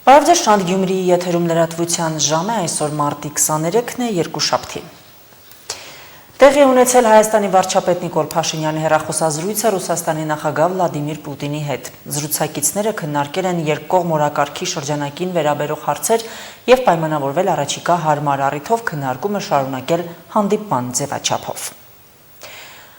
Բարև Շանթ Գյումրիի եթերում լրատվության ժամը այսօր մարտի 23-ն է, երկուշաբթի։ Տեղի ունեցել Հայաստանի վարչապետ Նիկոլ Փաշինյանի հեռախոսազրույցը Ռուսաստանի նախագահ Վլադիմիր Պուտինի հետ։ Զրուցակիցները քննարկել են երկկողմ օրակարգի շրջանակին վերաբերող հարցեր եւ պայմանավորվել առաջիկա հարմար առիթով քննարկումը շարունակել հանդիպման ձևաչափով։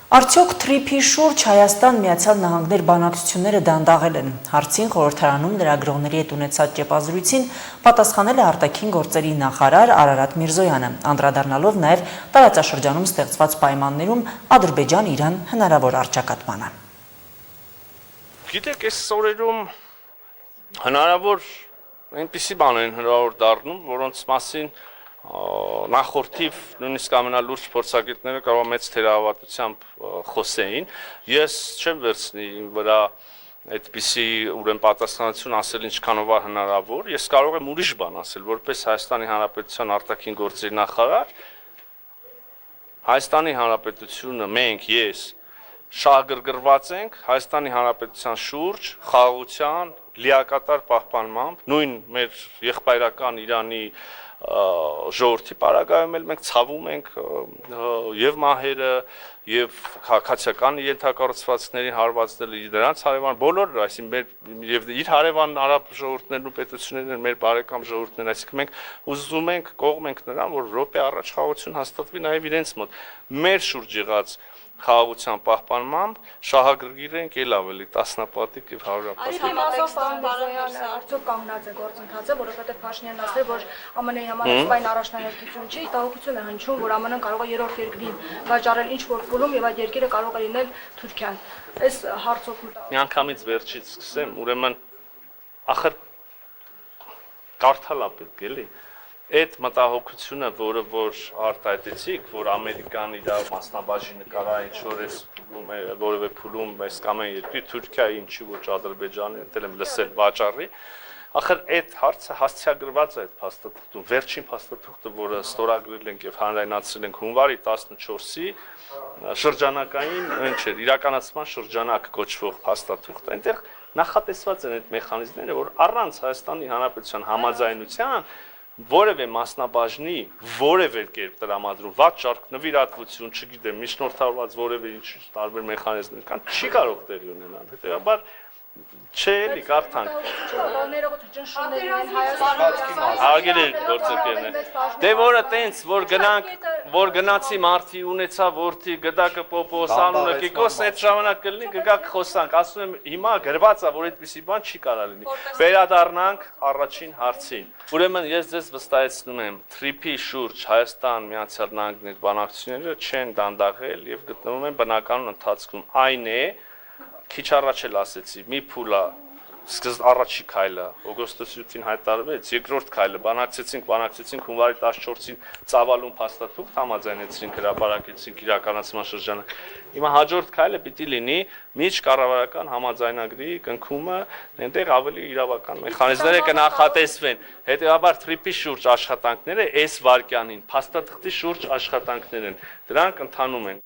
Արդյոք թրիփի շուրջ Հայաստան-Միացյալ Նահանգներ բանակցությունները դանդաղել են։ Հարցին խորհրդարանում լրագրողների հետ ունեցած ճեպազրույցին պատասխանել է արտաքին գործերի նախարար Արարատ Միրզոյանը, անդրադառնալով նաև տարածաշրջանում ստեղծված պայմաններում Ադրբեջան-Իրան հնարավոր առճակատմանը։ Գիտեք, այս օրերում հնարավոր այնպիսի բան են հնարավոր դառնում, որոնց մասին նախորդիվ նույնիսկ ամենալուրջ փորձագետները կարող է մեծ թերահավատությամբ խոսեին, ես չեմ վերցնի իմ վրա այդպիսի ուրեմն պատասխանատվություն ասել ինչքանով է հնարավոր, ես կարող եմ ուրիշ բան ասել, որպես Հայաստանի Հանրապետության արտաքին գործերի նախարար, Հայաստանի Հանրապետությունը մենք, ես շահագրգռված ենք Հայաստանի Հանրապետության շուրջ խաղաղության լիակատար պահպանմամբ, նույն մեր եղբայրական Իրանի ժողովրդի պարագայում էլ մենք ցավում ենք եւ մահերը եւ քաղաքացիական ենթակառուցվածքների հարվածները դրանց հարևան բոլոր, այսինքն եւ իր հարևան արաբ ժողովուրդներն ու պետություններն մեր բարեկամ ժողովուրդներն, այսինքն մենք ուզում ենք կողմ ենք նրան, որ րոպե առաջ խաղաղություն հաստատվի նաեւ իրենց մոտ։ Մեր շուրջ եղած խաղաղության պահպանմամբ շահագրգիռ ենք ել ավելի տասնապատիկ եւ հարյուրապատիկ։ Արդյոք կանգնած է գործընթացը, որովհետեւ Փաշինյանն ասել, որ ԱՄՆ-ի համար սպայն առաջնահերթություն չի, տաղուկություն է հնչում, որ ԱՄՆ-ն կարող է երրորդ երկրին վաճառել ինչ-որ փուլում եւ այդ երկիրը կարող է լինել Թուրքիան։ Այս հարցով միանգամից վերջից սկսեմ, ուրեմն ախր կարդալա պետք էլի։ Այդ մտահոգությունը, որը որ արտահայտեցիք, որ Ամերիկան իր մասնաբաժինը կարա ինչ-որ էս որևէ փուլում այս կամ այն երկրի Թուրքիայի ինչի ոչ Ադրբեջանի դել եմ լսել վաճառի, ախր այդ հարցը հասցեագրված է այդ փաստաթղթում, վերջին փաստաթղթը, որը ստորագրել ենք եւ հանրայնացրել ենք հունվարի 14-ի շրջանակային, ինչ էր, իրականացման շրջանակ կոչվող փաստաթուղթ, այնտեղ նախատեսված են այդ մեխանիզմները, որ առանց Հայաստանի Հանրապետության համաձայնության որևէ մասնաբաժնի որևէ կերպ տրամադրում վաճառք, նվիրատվություն, չգիտեմ, միջնորդավորված որևէ ինչ տարբեր մեխանիզմներ կան, չի կարող տեղի ունենալ։ Հետեւաբար չէ, էլի կարդանք։ Արգելի գործընկերներ։ Դե որը տենց, որ գնացի մարտի ունեցա որդի գդակը պոպոս անունը կիկոս, այդ ժամանակ կլինի գգակ խոսանք, ասում եմ հիմա գրված է, որ այդպիսի բան չի կարող լինի։ Վերադառնանք առաջին հարցին։ Ուրեմն ես ձեզ վստահեցնում եմ, թրիփի շուրջ Հայաստան-Միացյալ Նահանգներ բանակցությունները չեն դանդաղել եւ գտնվում են բնականon ընթացքում։ Այն է, քիչ առաջ էլ ասեցի, մի փուլա առաջի քայլը օգոստոսի 8-ին հայտարարվեց, երկրորդ քայլը բանակցեցինք հունվարի 14-ին ծավալուն փաստաթուղթ համաձայնեցրինք, հրապարակեցինք իրականացման շրջանակ։ Հիմա հաջորդ քայլը պիտի լինի միջկառավարական համաձայնագրի կնքումը, այնտեղ ավելի իրավական մեխանիզմները կնախատեսվեն։ Հետևաբար թրիփի շուրջ աշխատանքները այս վարկյանին փաստաթղթի շուրջ աշխատանքներ են, դրանք ընթանում են։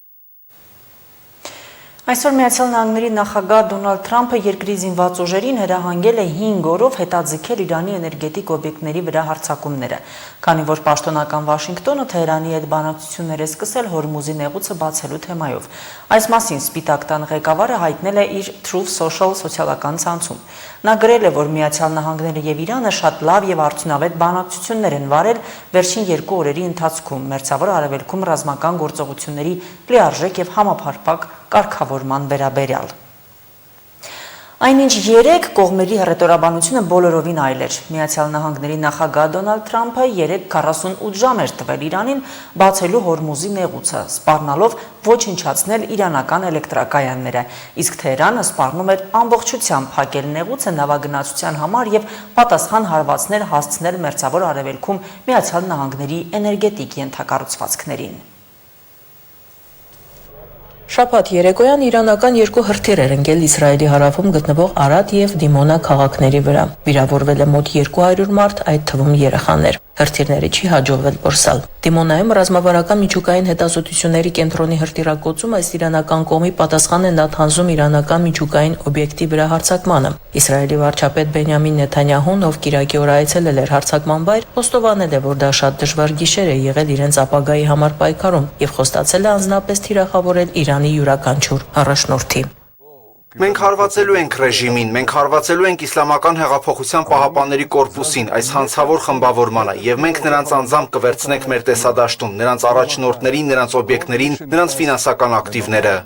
Այսօր Միացյալ Նահանգների նախագահ Դոնալդ Թրամփը երկրի զինված ուժերին հրահանգել է 5 օրով հետաձգել Իրանի էներգետիկ օբյեկտների վրա հարձակումները, քանի որ պաշտոնական Վաշինգտոնը Թեհրանի հետ բանակցություններ է սկսել Հորմուզի նեղուցը բացելու թեմայով։ Այս մասին Սպիտակ տան ղեկավարը հայտնել է իր Truth Social սոցիալական ցանցում։ Նա գրել է, որ Միացյալ Նահանգները եւ Իրանը շատ լավ եւ արդյունավետ բանակցություններ են վարել վերջին 2 օրերի ընթացքում Մերձավոր Արևելքում ռազմական գործողությունների լիարժեք եւ համապարփակ կարգավորման վերաբերյալ։ Այնինչ երեք կողմերի հռետորաբանությունը բոլորովին այլ էր։ Միացյալ Նահանգների նախագահ Դոնալդ Թրամփը 48 ժամ էր տվել Իրանին բացելու Հորմուզի նեղուցը, սպառնալով ոչնչացնել իրանական էլեկտրակայանները, իսկ Թեհրանը սպառնում էր ամբողջությամբ փակել նեղուցը նավագնացության համար եւ պատասխան հարվածներ հասցնել Մերձավոր Արևելքում Միացյալ Նահանգների էներգետիկ ենթակառուցվածքներին։ Շաբաթ երեկոյան իրանական 2 հրթիռ էր ընկել Իսրայելի հարավում գտնվող Արադ եւ Դիմոնա քաղաքների վրա։ Վիրավորվել է մոտ 200 մարդ, այդ թվում երեխաներ։ հրթիռները չի հաջողվել որսալ։ Դիմոնայում ռազմավարական միջուկային հետազոտությունների կենտրոնի հրթիռակոծումը ըստ իրանական կողմի պատասխան է Նաթանզում իրանական միջուկային օբյեկտի վրա հարձակմանը։ Իսրայելի վարչապետ Բենյամին Նեթանյահուն, ով կիրակի օր այցելել էր հարձակման վայր, խոստովանել է, որ դա շատ դժվար գիշեր է եղել իրենց ապագայի համար պայքարում եւ խոստացել է անձնապես թիրախավորել Իրանի յուրաքանչյուր առաջնորդի։ Մենք հարվածելու ենք ռեժիմին, մենք հարվածելու ենք Իսլամական հեղափոխության պահապանների կորպուսին, այս հանցավոր խմբավորմանը, եւ մենք նրանց անձամբ կվերցնենք մեր տեսադաշտում, նրանց առաջնորդներին, նրանց օբյեկտներին, նրանց ֆինանսական ակտիվները։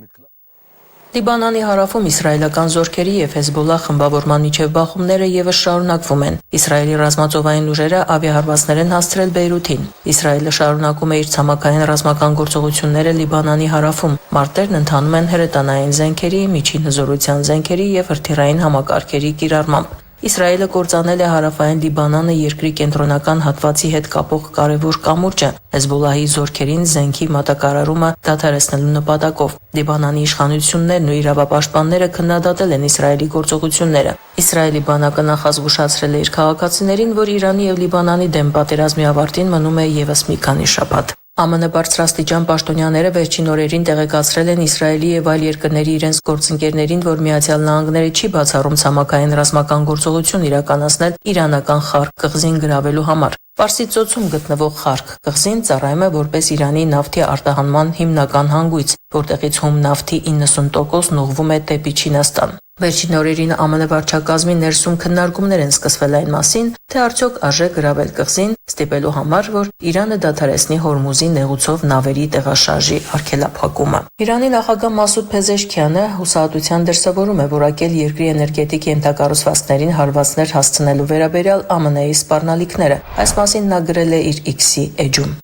Լիբանանի հարավում իսրայելական զորքերի եւ Հեզբոլլահ խմբավորման միջև բախումները եւս շարունակվում են։ Իսրայելի ռազմածովային ուժերը ավիահարվածներ են հասցրել Բեյրութին։ Իսրայելը շարունակում է իր ցամաքային ռազմական գործողությունները Լիբանանի հարավում։ Մարտերն ընթանում են հրետանային զենքերի, միջին հզորության զենքերի եւ հրթիռային համակարգերի կիրառմամբ։ Իսրայելը կործանել է հարավային Լիբանանը երկրի կենտրոնական հատվածի հետ կապող կարևոր կամուրջը Հեզբոլլահի զորքերին զենքի մատակարարումը դադարեցնելու նպատակով։ Լիբանանի իշխանություններն ու իրավապաշտպանները քննադատել են Իսրայելի գործողությունները։ Իսրայելի բանակը նախազգուշացրել է իր քաղաքացիներին, որ Իրանի եւ Լիբանանի դեմ պատերազմի ավարտին մնում է եւս մի քանի շաբաթ։ ԱՄՆ բարձրաստիճան պաշտոնյաները վերջին օրերին տեղեկացրել են Իսրայելի եւ այլ երկրների իրենց գործընկերներին, որ Միացյալ Նահանգները չի բացառում ցամաքային ռազմական գործողություն իրականացնել իրանական Խարկ կղզին գրավելու համար։ Պարսից ծոցում գտնվող Խարկ կղզին ծառայում է որպես Իրանի նավթի արտահանման հիմնական հանգույց, որտեղից հում նավթի 90%-ն ուղղվում է դեպի Չինաստան։ Վերջին օրերին ԱՄՆ վարչակազմի ներսում քննարկումներ են սկսվել այն մասին, թե արդյոք արժե գրավել կղզին, ստիպելու համար, որ Իրանը դադարեցնի Հորմուզի նեղուցով նավերի տեղաշարժի արգելափակումը։ Իրանի նախագահ Մասուդ Փեզեշքյանը հուսահատության դրսևորում է որակել երկրի էներգետիկ ենթակառուցվածքներին հարվածներ հասցնելու վերաբերյալ ԱՄՆ-ի սպառնալիքները։ Այս մասին նա գրել է իր X-ի էջում։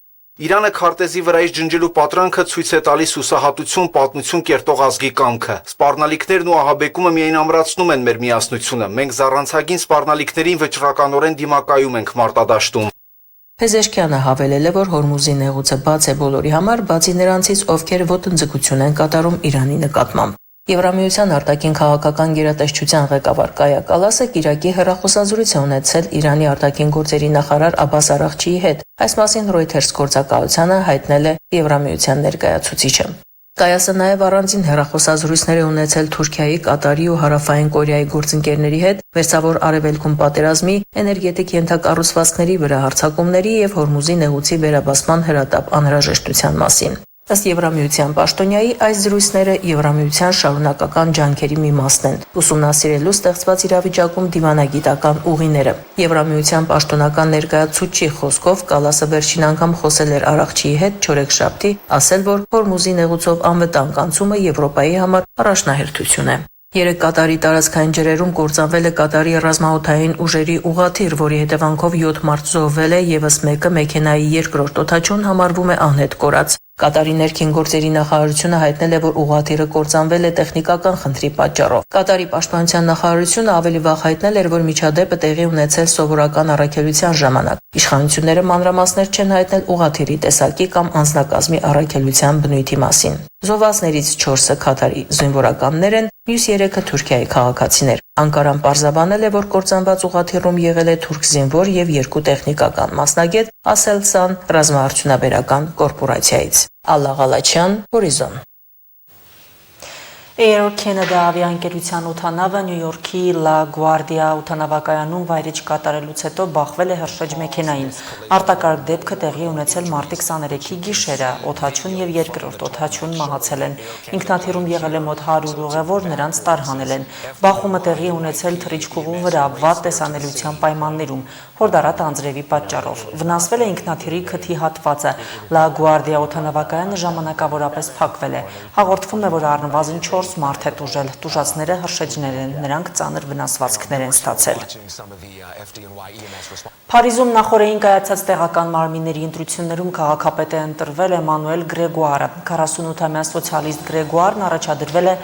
Իրանը քարտեզի վրայից ջնջելու պատրանքը ցույց է տալիս հուսահատություն, պատմություն կերտող ազգի կամքը։ Սպառնալիքներն ու ահաբեկումը միայն ամրացնում են մեր միասնությունը։ Մենք զառանցագին սպառնալիքներին վճռականորեն դիմակայում ենք մարտադաշտում։ Փեզեշքյանը հավելել է, որ Հորմուզի նեղուցը բաց է բոլորի համար, բացի նրանցից, ովքեր ոտնձգություն են կատարում Իրանի նկատմամբ։ Եվրամիության արտաքին քաղաքական գերատեսչության ղեկավար Կայա Կալասը կիրակի հեռախոսազրույց է ունեցել Իրանի արտաքին գործերի նախարար Աբբաս Արաղչիի հետ։ Այս մասին Reuters գործակալությանը հայտնել է Եվրամիության ներկայացուցիչը։ Կայասը նաև առանձին հեռախոսազրույցներ է ունեցել Թուրքիայի, Կատարի ու Հարավային Կորեայի գործընկերների հետ Վերսավոր Արևելքում պատերազմի, էներգետիկ ենթակառուցվածքների վրա հարձակումների եւ Հորմուզի նեղուցի վերաբացման հրատապ անհրաժեշտության մասին։ Ըստ Եվրամիության պաշտոնյայի այս զրույցները Եվրամիության շարունակական ջանքերի մի մասն են, ուսումնասիրելու ստեղծված իրավիճակում դիվանագիտական ուղիները։ Եվրամիության պաշտոնական ներկայացուցչի խոսքով Կալասը վերջին անգամ խոսել էր Արաղչիի հետ չորեքշաբթի, ասել, որ Հորմուզի նեղուցով անվտանգ անցումը Եվրոպայի համար առաջնահերթություն է։ Երեք Կատարի տարածքային ջրերում կործանվել է Կատարի ռազմաօդային ուժերի ուղղաթիռ, որի հետևանքով 7 մարդ զոհվել է, եւս մեկը մեքենայի երկրորդ օդաչուն համարվում է անհետ կորած։ Կատարի ներքին գործերի նախարարությունը հայտնել է, որ ուղղաթիռը կործանվել է տեխնիկական խնդրի պատճառով։ Կատարի պաշտպանության նախարարությունը ավելի վաղ հայտնել էր, որ միջադեպը տեղի ունեցել սովորական առաքելության ժամանակ։ Իշխանությունները մանրամասներ չեն հայտնել ուղղաթիռի տեսակի կամ անձնակազմի առաքելության բնույթի մասին։ Զոհվածներից 4-ը Կատարի զինվորականներ են, մյուս 3-ը Թուրքիայի քաղաքացիներ։ Անկարան պարզաբանել է, որ կործանված ուղղաթիռում եղել է թուրք զինվոր եւ 2 տեխնիկական մասնագետ Ասելսան ռազմաարդյունաբերական կորպորացիայից։ Ալլա Ղալաչյան, Հորիզոն։ Air Canada ավիաընկերության օդանավը Նյու Յորքի La Guardia օդանավակայանում վայրէջք կատարելուց հետո բախվել է հրշեջ մեքենային։ Արտակարգ դեպքը տեղի ունեցել մարտի 23-ի գիշերը, օդաչուն եւ երկրորդ օդաչուն մահացել են։ Ինքնաթիռում եղել է մոտ 100 ուղևոր, նրանց տարհանել են։ Բախումը տեղի ունեցել թռիչքուղու վրա վատ տեսանելիության պայմաններում, հորդարատ անձրևի պատճառով։ Վնասվել է ինքնաթիռի քթի հատվածը։ La Guardia օդանավակայանը ժամանակավորապես փակվել է։ Հաղորդվում է, որ առնվազն 4 մարդ է տուժել, տուժածները հրշեջներ են, նրանք ծանր վնասվածքներ են ստացել։ Փարիզում նախորդին կայացած տեղական մարմինների ընտրություններում քաղաքապետ է ընտրվել Էմանուել Գրեգուարը։ 48-ամյա սոցիալիստ Գրեգուարն առաջադրվել է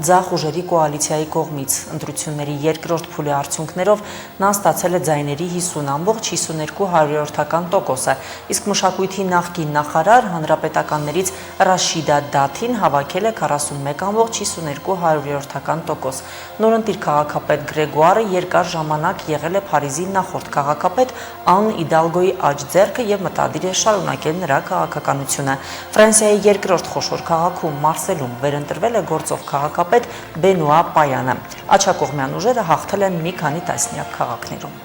ձախ ուժերի կոալիցիայի կողմից։ Ընտրությունների երկրորդ փուլի արդյունքներով նա ստացել է ձայների 50.52%, իսկ մշակույթի նախկին նախարար հանրապետականներից Ռաշիդա Դաթին հավաքել է 41.56%։ 92%։ Նորընտիր քաղաքապետ Գրեգուարը երկար ժամանակ եղել է Փարիզի նախորդ քաղաքապետ Ան Իդալգոյի աջ ձեռքը եւ մտադիր է շարունակել նրա քաղաքականությունը։ Ֆրանսիայի երկրորդ խոշոր քաղաքում Մարսելում վերընտրվել է գործող քաղաքապետ Բենուա Պայանը։ Աջակողմյան ուժերը հաղթել են մի քանի տասնյակ քաղաքներում։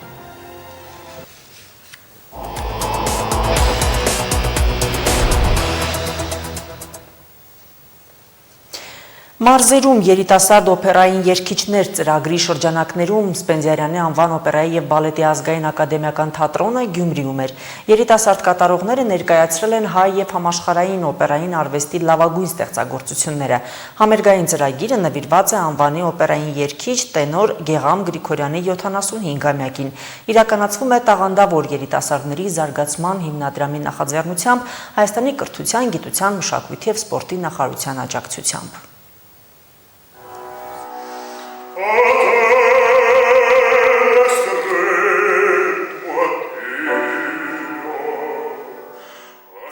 Մարզերում երիտասարդ օպերային երգիչներ ծրագրի շրջանակներում Սպենդիարյանի անվան օպերայի եւ բալետի ազգային ակադեմիական թատրոնը Գյումրիում էր։ Երիտասարդ կատարողները ներկայացրել են հայ եւ համաշխարհային օպերային արվեստի լավագույն ստեղծագործությունները։ Համերգային ծրագիրը նվիրված է անվանի օպերային երգիչ տենոր Գեղամ Գրիգորյանի 75-ամյակին։ Իրականացվում է տաղանդավոր երիտասարդների զարգացման հիմնադրամի նախաձեռնությամբ Հայաստանի կրթության, գիտության, մշակույթի եւ սպորտի նախարարության աջակցությամբ։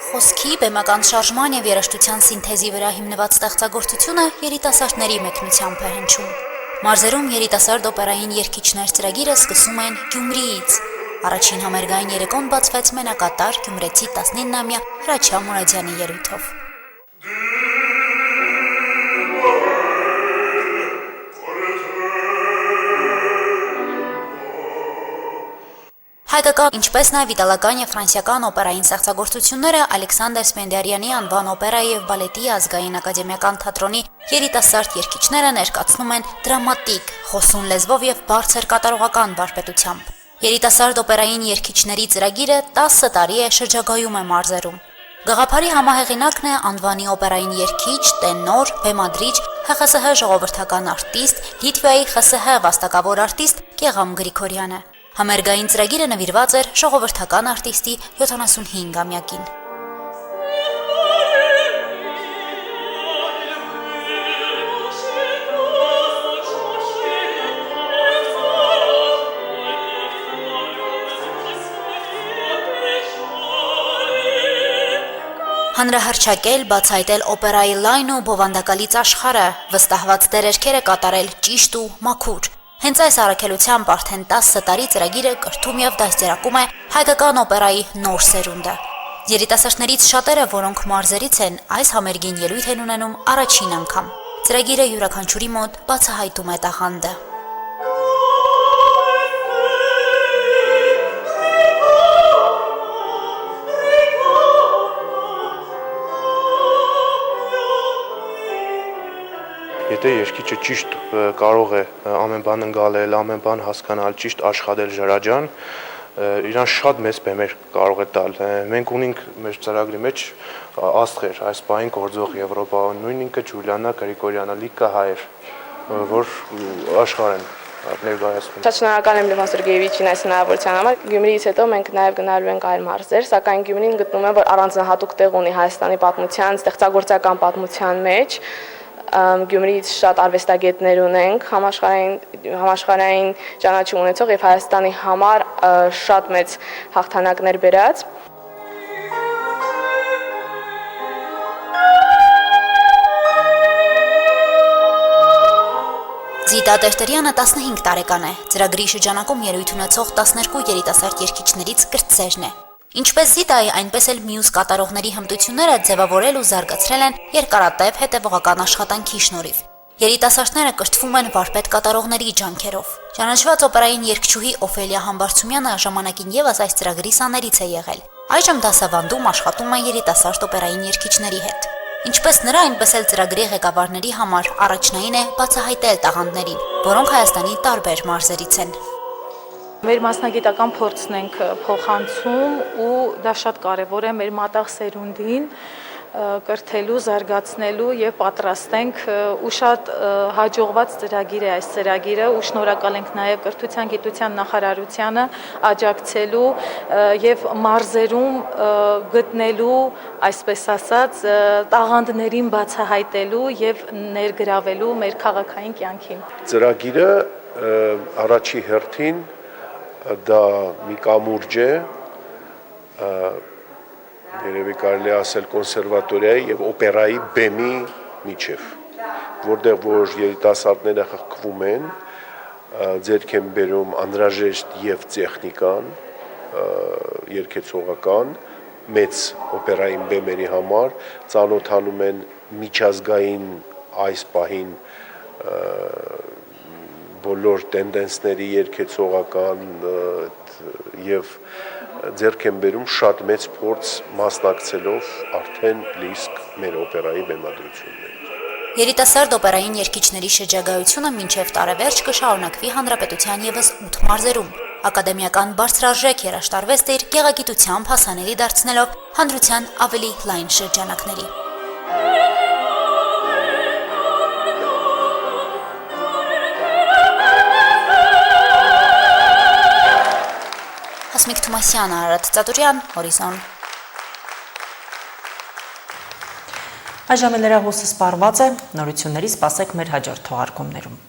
Խոսքի, բեմական շարժման եւ երաժշտության սինթեզի վրա հիմնված ստեղծագործությունը երիտասարդների մեկնությամբ է հնչում։ Մարզերում երիտասարդ օպերային երգիչներ ծրագիրը սկսում են Գյումրիից։ Առաջին համերգային երեկոն բացվեց մենակատար գյումրեցի 19-ամյա Հրաչյա Մուրադյանի ելույթով։ Հայկական, ինչպես նաև իտալական եւ ֆրանսիական օպերային ստեղծագործությունները Ալեքսանդր Սպենդիարյանի անվան օպերայի եւ բալետի ազգային ակադեմիական թատրոնի երիտասարդ երգիչները ներկայացնում են դրամատիկ, խոսուն լեզվով եւ բարձր կատարողական վարպետությամբ։ Երիտասարդ օպերային երգիչների ծրագիրը 10 տարի է շրջագայում է մարզերում։ Գաղափարի համահեղինակն է անվանի օպերային երգիչ, տենոր, բեմադրիչ, ՀԽՍՀ ժողովրդական արտիստ, Լիտվայի ԽՍՀ վաստակավոր արտիստ Գեղամ Գրիգորյանը։ Համերգային ծրագիրը նվիրված էր ժողովրդական արտիստի 75-ամյակին։ Հանրահռչակել, բացահայտել օպերայի լայն ու բովանդակալից աշխարհը, վստահված դերերքերը կատարել ճիշտ ու մաքուր։ Հենց այս առաքելությամբ արդեն 10 տարի ծրագիրը կրթում եւ դաստիարակում է հայկական օպերայի նոր սերունդը։ Երիտասարդներից շատերը, որոնք մարզերից են, այս համերգին ելույթ են ունենում առաջին անգամ։ Ծրագիրը յուրաքանչյուրի մոտ բացահայտում է տաղանդը։ Եթե երգիչը ճիշտ կարող է ամեն բան ընկալել, ամեն բան հասկանալ, ճիշտ աշխատել ժրաջան, իրան շատ մեծ բեմեր կարող է տալ։ Մենք ունենք մեր ծրագրի մեջ աստղեր, այս պահին գործող Եվրոպայում, նույն ինքը Ջուլիանա Գրիգորյանը, լիքը հայեր, որ աշխարհ են ներկայացնում։ Շատ շնորհակալ եմ Լևոն Սերգեևիչին այս հնարավորության համար։ Գյումրիից հետո մենք նաև գնալու ենք այլ մարզեր, սակայն Գյումրին գտնում եմ, որ առանձնահատուկ տեղ ունի Հայաստանի պատմության, ստեղծագործական պատմության մեջ։ Գյումրիից շատ արվեստագետներ ունենք, համաշխարհային ճանաչում ունեցող եւ Հայաստանի համար շատ մեծ հաղթանակներ բերած։ Զիտա Տերտերյանը 15 տարեկան է, ծրագրի շրջանակում ելույթ ունեցող 12 երիտասարդ երգիչներից կրտսերն է։ Ինչպես Զիտայի, այնպես էլ մյուս կատարողների հմտությունները ձևավորել ու զարգացրել են երկարատև հետևողական աշխատանքի շնորհիվ։ Երիտասարդները կրթվում են վարպետ կատարողների ջանքերով։ Ճանաչված օպերային երգչուհի Օֆելիա Համբարձումյանը ժամանակին ևս այս ծրագրի սաներից է եղել։ Այժմ դասավանդում աշխատում է երիտասարդ օպերային երգիչների հետ։ Ինչպես նրա, այնպես էլ ծրագրի ղեկավարների համար առաջնային է բացահայտել տաղանդներին, որոնք Հայաստանի տարբեր մարզերից են։ Մեր մասնագիտական փորձն ենք փոխանցում ու դա շատ կարևոր է մեր մատաղ սերունդին կրթելու, զարգացնելու եւ պատրաստենք ու շատ հաջողված ծրագիր է այս ծրագիրը ու շնորհակալ ենք նաեւ կրթության գիտության նախարարությանը աջակցելու եւ մարզերում գտնելու, այսպես ասած, տաղանդներին բացահայտելու եւ ներգրավելու մեր քաղաքային կյանքին։ Ծրագիրը առաջի հերթին դա մի կամուրջ է, երևի կարելի ասել կոնսերվատորիայի եւ օպերայի բեմի միջև։ որտեղ որ երիտասարդները խղճվում են, ձեռք են բերում անհրաժեշտ եւ տեխնիկան, երգեցողական, մեծ օպերային բեմերի համար, ծանոթանում են միջազգային այս պահին բոլոր տենդենսների երգեցողական եւ ձեռք են բերում շատ մեծ փորձ մասնակցելով արդեն լիսկ մեր օպերայի բեմադրություններին։ Երիտասարդ օպերային երգիչների շրջագայությունը մինչև տարեվերջ կշարունակվի հանրապետության ևս 8 մարզերում։ Ակադեմիական բարձրարժեք երաշտարվեստը իր գեղագիտությամբ հասանելի դարձնելով հանրության ավելի լայն շրջանակների։ Հասմիկ Թումասյան, Արարատ Ծատուրյան, Հորիզոն։ Այժմ լրահոսը սպառված է, նորությունների սպասեք մեր հաջորդ թողարկումներում։